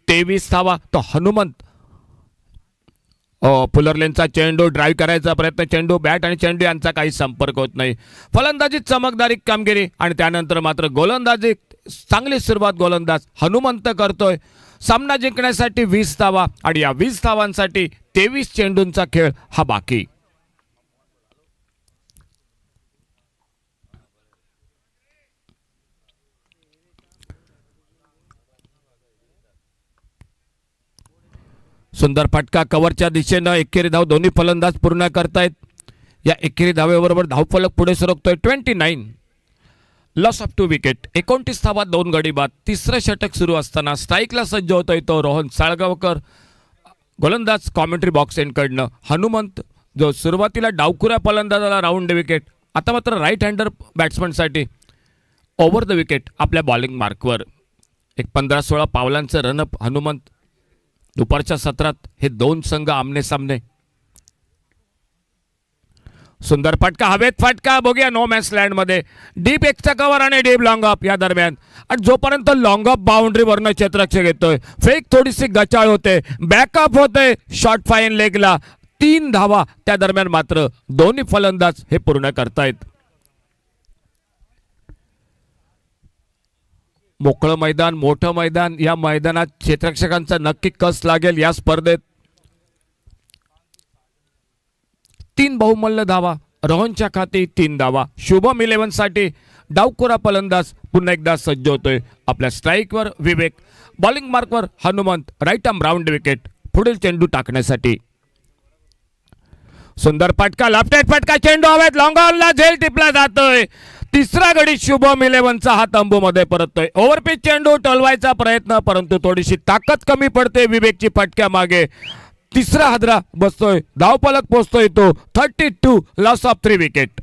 तेवीस धावा तो हनुमंत पुलरलेनचा चेंडू ड्राईव्ह करायचा प्रयत्न, चेंडू बॅट आणि चेंडू यांचा काही संपर्क होत नाही. फलंदाजी चमकदारी कामगिरी आणि त्यानंतर मात्र गोलंदाजी चांगली सुरुवात गोलंदाज हनुमंत करतोय. सामना जिंकण्यासाठी 20 धावा आणि या 20 धावांसाठी 23 चेंडूंचा खेळ हा बाकी. सुंदर फटका कव्हरच्या दिशेनं एकेरी धाव दोन्ही फलंदाज पूर्ण करतायत. या एकेरी धावेबरोबर धावफलक पुढे सरकतोय. 29 लॉस ऑफ 2 विकेट. 29 धावा 2 गडी बाद. तिसरं षटक सुरू असताना स्ट्राईकला सज्ज होतोय तो रोहन साळगावकर. गोलंदाज कॉमेंट्री बॉक्स एंडकडनं हनुमंत जो सुरुवातीला डावखुऱ्या फलंदाजाला राऊंड विकेट, आता मात्र राईट हँडर बॅट्समनसाठी ओव्हर द विकेट आपल्या बॉलिंग मार्कवर. एक 15-16 पावलांचं रनअप हनुमंत. दुपारच्या सत्रात हे दोन संघ आमने सामने. सुंदर फटका हवेत, फटका बघूया नो मॅच लँड मध्ये. डीप एक्सचा कव्हर आणि डीप लॉंग ऑफ या दरम्यान, आणि जोपर्यंत लॉंग ऑफ बाउंड्री वरनं क्षेत्ररक्षक येतोय, फेक थोडीशी गचाळ होते, बॅकअप होते शॉर्ट फाईन लेगला. 3 धावा त्या दरम्यान मात्र दोन्ही फलंदाज हे पूर्ण करतायत. मोकळं मैदान, मोठं मैदान, या मैदानात क्षेत्ररक्षकांचा नक्की कस लागेल या स्पर्धेत. 3 बहुमूल्य धावा रोहनच्या खाती, 3 धावा. शुभम 11 साठी डावखुरा फलंदाज पुन्हा एकदा सज्ज होतोय. आपल्या स्ट्राईकवर विवेक, बॉलिंग मार्कवर Hanumant, right arm round wicket पुढील चेंडू टाकण्यासाठी. सुंदर फटका, लेफ्ट फटका, चेंडू हवेत, लॉंग ऑनला झेल टिपला जातोय. तिसरा गडी शुभम 11चा हा तंबूमध्ये परततोय. ओव्हरपिच चेंडू टोलवायचा प्रयत्न, परंतु थोडीशी ताकद कमी पडते विवेकची फटक्या मागे. तिसरा हादरा बसतोय, धावफलक पोहोचतोय तो. 32 लॉस ऑफ 3 विकेट.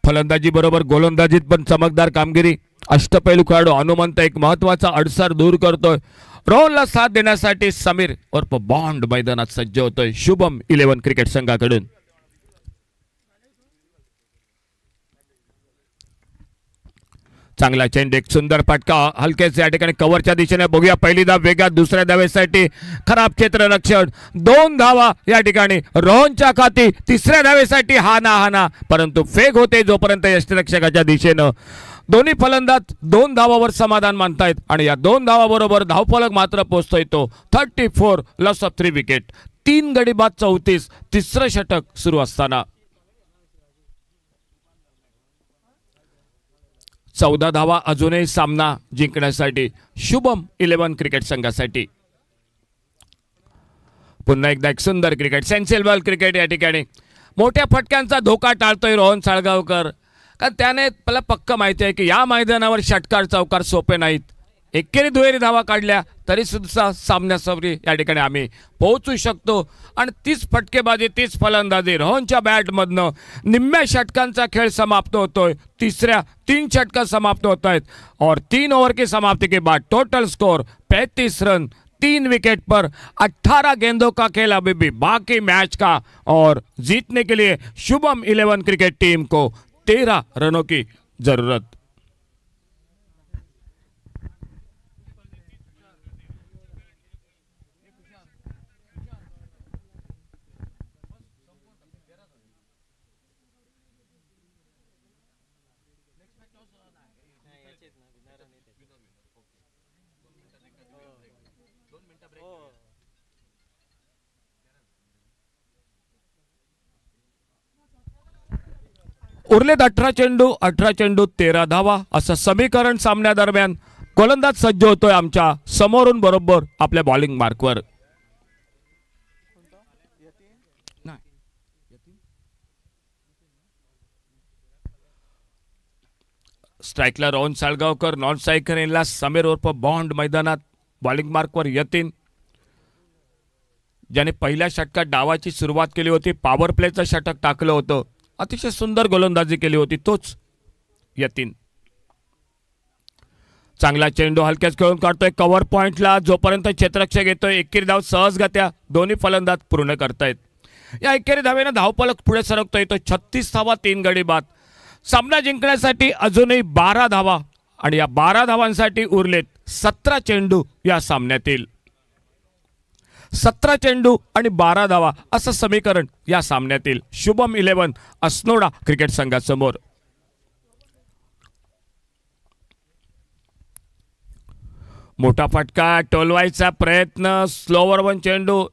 फलंदाजी बरोबर गोलंदाजीत पण चमकदार कामगिरी. अष्टपैलू खेळाडू हनुमंत एक महत्वाचा अडसर दूर करतोय. रोहनला साथ देण्यासाठी समीर उर्फ बॉन्ड मैदानात सज्ज होतोय शुभम 11 क्रिकेट संघाकडून. चांगला चेंडू, एक सुंदर फटका, हलकेच या ठिकाणी कव्हरच्या दिशेने. बघूया पहिली धाव वेगात, दुसऱ्या धावेसाठी खराब क्षेत्ररक्षण. 2 धावा या ठिकाणी रोहनच्या खाती. तिसऱ्या धावेसाठी हाना, परंतु फेक होते जोपर्यंत यष्टिरक्षकाच्या दिशेनं. दोन्ही फलंदाज 2 धावावर समाधान मानतायत आणि या 2 धावाबरोबर धावफलक मात्र पोहोचतोय तो. 34 लॉस ऑफ 3 विकेट. 3 गडी बाद 34. तिसरं षटक सुरू असताना 14 धावा अजूनही सामना जिंकण्यासाठी शुभम 11 क्रिकेट संघासाठी. पुन्हा एकदा एक सुंदर क्रिकेट, सेन्सिबल क्रिकेट या ठिकाणी. मोठ्या फटक्यांचा धोका टाळतोय रोहन साळगावकर, कारण त्याने मला पक्क माहिती आहे की या मैदानावर षटकार चौकार सोपे नाहीत. एकेरी दुहेरी धावा काढल्या तरी सुद्धा सामन्यासवरी या ठिकाणी आम्ही पोहोचू शकतो. आणि तीच फटकेबाजी, तीच फलंदाजी रोहनच्या बॅटमधनं निम्म्या षटकांचा खेळ समाप्त होतोय. तिसऱ्या 3 षटका समाप्त होत आहेत और 3 ओवर की समाप्ति के बाद टोटल स्कोर 35 रन, 3 विकेट पर 18 गेंदों का खेल अभी भी बाकी मैच का. और जीतने के लिए शुभम 11 क्रिकेट टीम को 13 रनों की जरूरत. उरलेत 18 चेंडू 13 धावा असं समीकरण सामन्यादरम्यान. गोलंदाज सज्ज होतोय आमच्या समोरून बरोबर आपल्या बॉलिंग मार्कवर. स्ट्राईकला रोहन साळगावकर, नॉन स्ट्रायकरला समीर उर्फ बॉन्ड मैदानात. बॉलिंग मार्कवर यतीन, ज्याने पहिल्या षटकात डावाची सुरुवात केली होती, पॉवर प्लेचं षटक टाकलं होतं, अतिशय सुंदर गोलंदाजी केली होती, तोच यतीन. चांगला चेंडू हलक्याच खेळून काढतोय कव्हर पॉइंटला. जोपर्यंत क्षेत्ररक्षक येतोय एकेरी धाव सहजगत्या दोन्ही फलंदाज पूर्ण करतायत. या एकेरी धावेनं धावफलक पुढे सरकतोय. तो 36 धावा, 3 गडी बाद. सामना जिंकण्यासाठी अजूनही 12 धावा आणि या 12 धावांसाठी उरलेत 17 चेंडू या सामन्यातील. 17 चेंडू आणि 12 धावा असं समीकरण या सामन्यातील. शुभम 11 अस्नोडा क्रिकेट संघासमोर. मोठा फटका टोलवायचा प्रयत्न. स्लोवर 1 चेंडू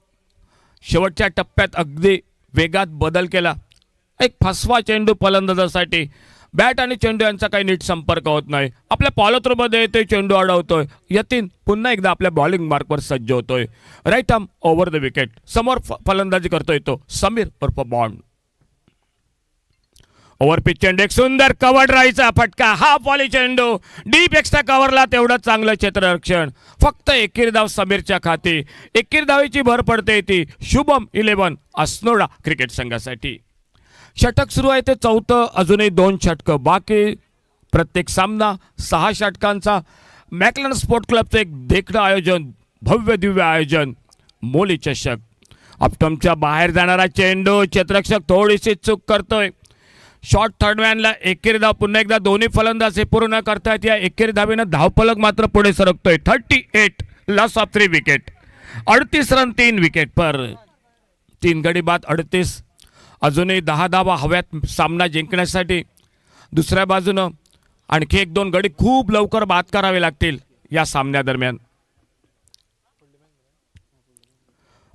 शेवटच्या टप्प्यात अगदी वेगात बदल केला. एक फसवा चेंडू फलंदाजासाठी. बॅट आणि चेंडू यांचा काही नीट संपर्क होत नाही. आपल्या पॉलोथ्रोमध्ये येतोय, चेंडू अडवतोय. यतीन पुन्हा एकदा आपल्या बॉलिंग मार्कवर सज्ज होतोय. Right arm over the wicket. समोर फलंदाजी करतोय तो समीर उर्फ बॉन्ड. ओव्हर पिच चेंडू, एक सुंदर कव्हर राहायचा फटका. हा पॉली चेंडू डीप एक्स्ट्रा कव्हरला, तेवढं चांगलं क्षेत्ररक्षण. फक्त एकेरी धाव समीरच्या खाती. एकेरी धावेची भर पडते ती शुभम 11 अस्नोडा क्रिकेट संघासाठी. षटक सुरू आहे ते 4थं. अजूनही 2 षटकं बाकी. प्रत्येक सामना 6 षटकांचा. मॅकलन स्पोर्ट क्लबचं एक देखणं आयोजन, भव्य दिव्य आयोजन. मोली चषक. अपटमच्या बाहेर जाणारा चेंडू, क्षेत्ररक्षक थोडीशी चूक करतोय. शॉर्ट थर्डमॅनला एकेरी धाव. पुन्हा एकदा दोन्ही फलंदाज हे पूर्ण करतायत. या एकेरी धावेनं धावफलक मात्र पुढे सरकतोय. 38, loss of 3 wicket. 38 run, 3 wicket पर. 3 गडी बाद, 38. अजूनही 10 धावा हव्यात सामना जिंकण्यासाठी. दुसऱ्या बाजूनं आणखी 1-2 गडी खूप लवकर बाद करावे लागतील या सामन्यादरम्यान.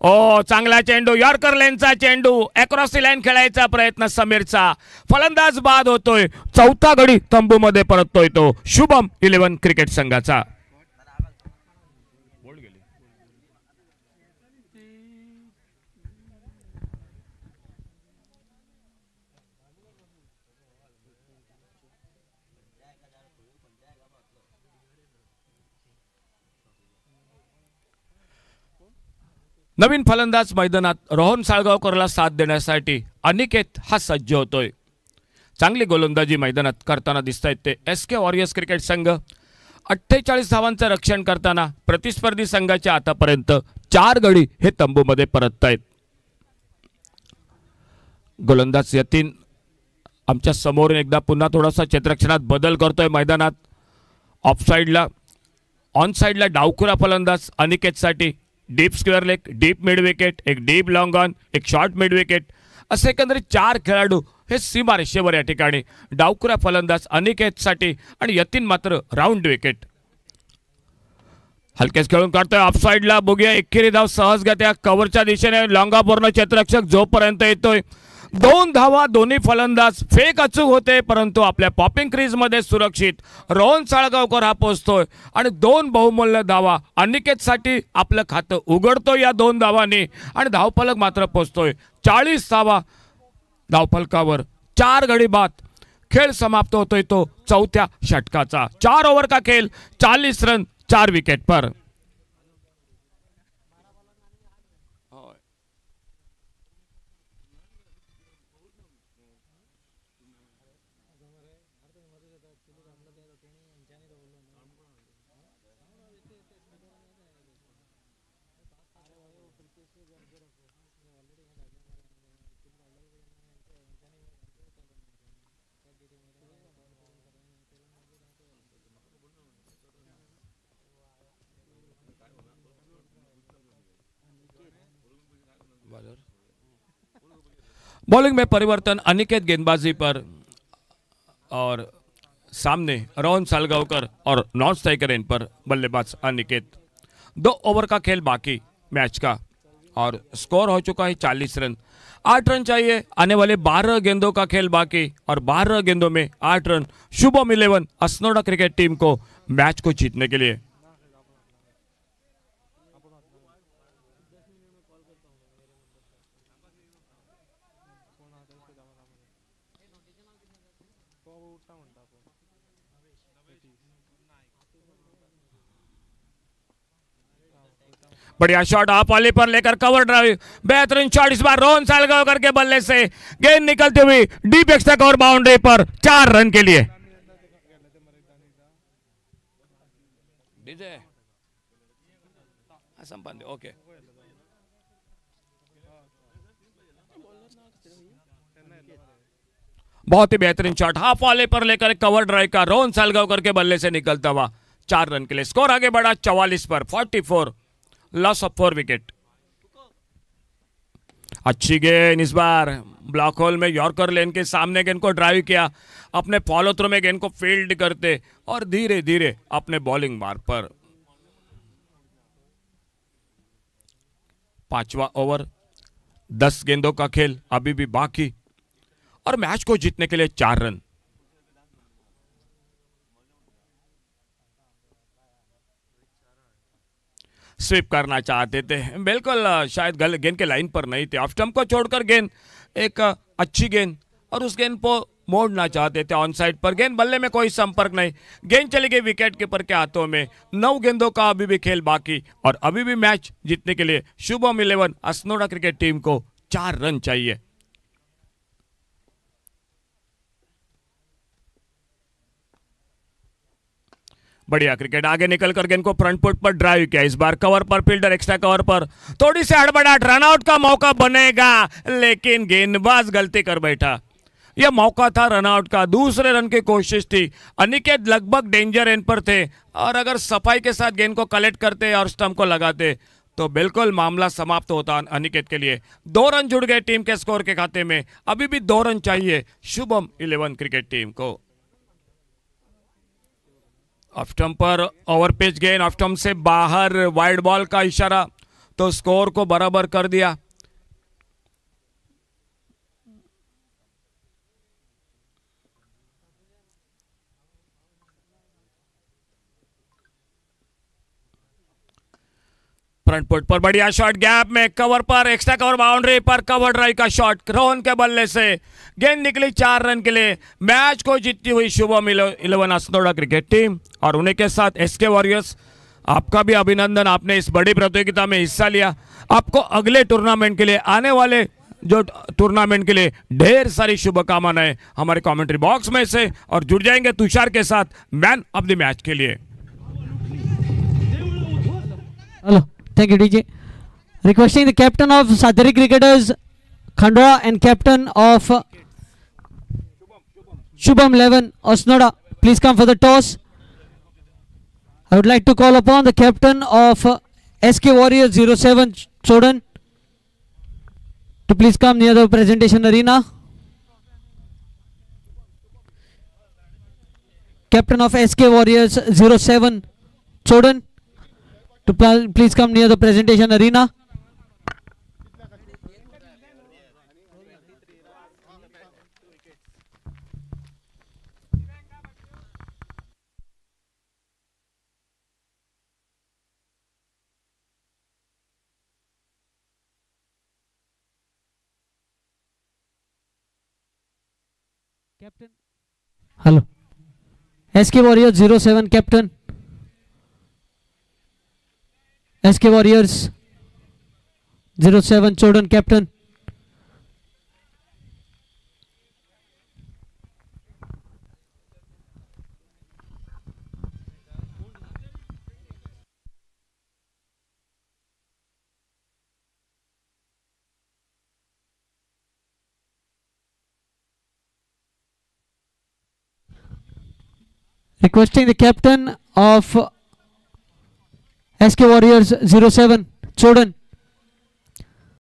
ओ चांगला चेंडू, यॉर्कर लेनचा चेंडू. अक्रॉस दी लाईन खेळायचा प्रयत्न समीरचा. फलंदाज बाद होतोय. 4था गडी तंबूमध्ये परततोय तो शुभम 11 क्रिकेट संघाचा. नवीन फलंदाज मैदानात रोहन साळगावकरला साथ देण्यासाठी अनिकेत हा सज्ज होतोय. चांगली गोलंदाजी मैदानात करताना दिसतायत ते SK वॉरियर्स क्रिकेट संघ. 48 धावांचं रक्षण करताना प्रतिस्पर्धी संघाच्या आतापर्यंत 4 गडी हे तंबूमध्ये परततायत. गोलंदाज यतीन आमच्या समोरून एकदा पुन्हा थोडासा क्षेत्ररक्षणात बदल करतोय मैदानात. ऑफ साइडला, ऑन साइडला डावखुरा फलंदाज अनिकेतसाठी. Deep square leg, deep mid wicket, एक डीप लॉंग ऑन, एक शॉर्ट मिड विकेट, असे एकंदरीत 4 खेळाडू हे सीमारेषेवर या ठिकाणी. डावखुरा फलंदाज अनिकेतसाठी आणि यतीन मात्र राऊंड विकेट. हलकेच खेळून काढतोय ऑफ साइडला. बघूया एकेरी धाव सहजगत्या कव्हरच्या दिशेने. लॉंगापूर्ण क्षेत्ररक्षक जोपर्यंत येतोय 2 धावा. दोन्ही फलंदाज फेक अचूक होते, परंतु आपल्या पॉपिंग क्रीजमध्ये सुरक्षित रोहन साळगावकर हा पोहोचतोय आणि 2 बहुमूल्य धावा अनिकेतसाठी आपलं खातं उघडतोय या 2 धावांनी आणि धावफलक मात्र पोहोचतोय 40 धावा धावफलकावर. 4 गडी बाद. खेळ समाप्त होतोय तो 4थ्या षटकाचा. 4 ओव्हर का खेळ, 40 रन, 4 विकेट पर। बॉलिंग में परिवर्तन अनिकेत गेंदबाजी पर और सामने रोहन सालगांवकर और नॉन स्ट्राइकर एंड पर बल्लेबाज अनिकेत। 2 ओवर का खेल बाकी मैच का और स्कोर हो चुका है 40 रन। 8 रन चाहिए, आने वाले 12 गेंदों का खेल बाकी और 12 गेंदों में 8 run Shubham 11 Assonora cricket team को मैच को जीतने के लिए। बढ़िया शॉट आप वाली पर लेकर कवर ड्राइव, बेहतरीन शॉट इस बार रोहन सालगांवकर के बल्ले से, गेंद निकलती हुई डीप एक्स्ट्रा कवर बाउंड्री पर 4 रन के लिए। ओके, बहुत ही बेहतरीन शॉट हाफ वाले पर लेकर कवर ड्राइव का रोहन सालगांवकर के बल्ले से निकलता हुआ 4 रन के लिए। स्कोर आगे बढ़ा 44 पर 44, लॉस ऑफ 4 विकेट। अच्छी गेंद इस बार ब्लॉक होल में यॉर्कर लेन के सामने गेंद को ड्राइव किया, अपने फॉलो थ्रू में गेंद को फील्ड करते और धीरे धीरे अपने बॉलिंग मार्ग पर। 5वां ओवर, 10 गेंदों का खेल अभी भी बाकी और मैच को जीतने के लिए 4 रन। स्वीप करना चाहते थे, बिल्कुल शायद गेंद के लाइन पर नहीं थे, ऑफ स्टंप को छोड़कर गेंद एक अच्छी गेंद और उस गेंद को मोड़ना चाहते थे ऑन साइड पर। गेंद बल्ले में कोई संपर्क नहीं, गेंद चली गई विकेट कीपर के हाथों में। 9 गेंदों का अभी भी खेल बाकी और अभी भी मैच जीतने के लिए शुभम 11 असनोडा क्रिकेट टीम को 4 रन चाहिए। बढ़िया क्रिकेट, आगे निकलकर गेंद को फ्रंट फुट पर ड्राइव किया, इस बार कवर पर, फील्डर एक्स्ट्रा कवर पर, थोड़ी सी हड़बड़ाहट, रनआउट का मौका बनेगा लेकिन गेंदबाज गलती कर बैठा। यह मौका था रनआउट का, दूसरे रन की कोशिश थी, अनिकेत लगभग डेंजर एंड पर थे और अगर सफाई के साथ गेंद को कलेक्ट करते और स्टंप को लगाते तो बिल्कुल मामला समाप्त होता अनिकेत के लिए। 2 रन जुड़ गए टीम के स्कोर के खाते में, अभी भी 2 रन चाहिए शुभम 11 क्रिकेट टीम को। ऑफ स्टंप पर ओवर पिच गेंद, ऑफ स्टंप से बाहर, वाइड बॉल का इशारा तो स्कोर को बराबर कर दिया। फ्रंट फुट पर बढ़िया शॉट, गैप में कवर पर, एक्स्ट्रा कवर बाउंड्री पर कवर ड्राइव का शॉट रोहन के बल्ले से, गेंद निकली 4 रन के लिए। मैच को जीतती हुई शुभम 11 असनोडा क्रिकेट टीम और उन्हीं के साथ एसके वॉरियर्स। आपका भी अभिनंदन, आपने इस बड़ी प्रतियोगिता में हिस्सा लिया। आपको अगले टूर्नामेंट के लिए, आने वाले जो टूर्नामेंट के लिए ढेर सारी शुभकामनाएं हमारे कमेंट्री बॉक्स में से, और जुड़ जाएंगे तुषार के साथ मैन ऑफ द मैच के लिए। Hello, thank you DJ. Requesting the captain of Sadhari Cricketers Khandwa and captain of Shubham 11 Osnoda, please come for the toss. I would like to call upon the captain of SK Warriors 07 Chodan to please come near the presentation arena. Captain of SK Warriors 07 Chodan to please come near the presentation arena. Captain. Hello. SK Warriors 07 captain. SK Warriors 07 Jordan captain. Requesting the captain of SK Warriors 07 Jordan